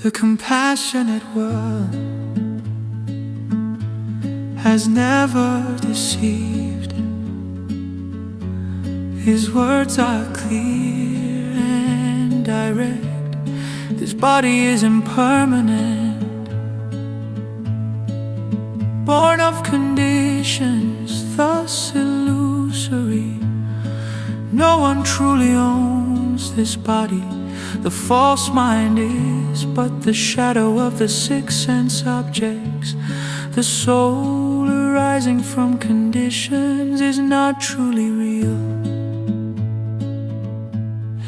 The compassionate world has never deceived. His words are clear and direct. This body is impermanent, born of conditions, thus illusory. No one truly owns this body. The false mind is but the shadow of the six sense objects. The soul arising from conditions is not truly real.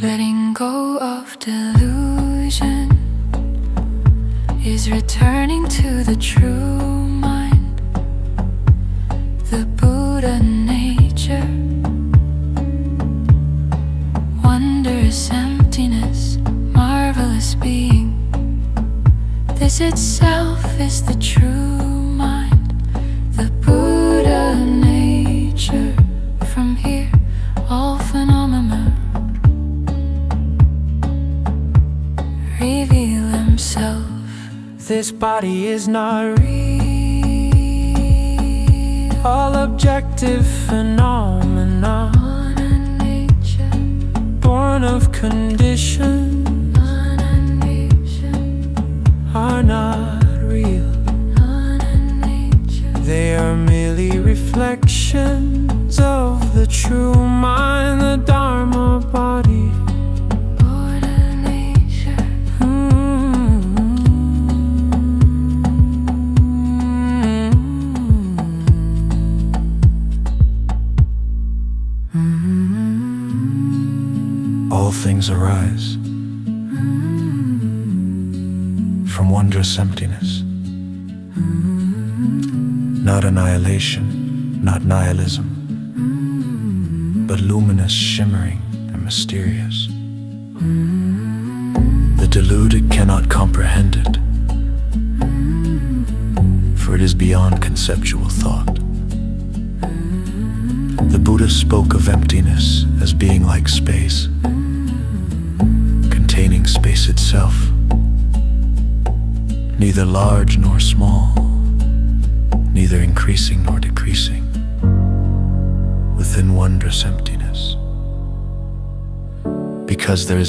Letting go of delusion is returning to the true mind, the Buddha nature. Wondrous emptiness, marvelous being. This itself is the true mind, the Buddha nature. From here, all phenomena reveal himself. This body is not real. All objective phenomena, born of conditions, are not real. They are merely reflections of the true mind, the Dharma body. All things arise from wondrous emptiness, not annihilation, not nihilism, but luminous, shimmering, and mysterious. The deluded cannot comprehend it, for it is beyond conceptual thought. The Buddha spoke of emptiness as being like space, containing space itself, neither large nor small, neither increasing nor decreasing, within wondrous emptiness. Because there is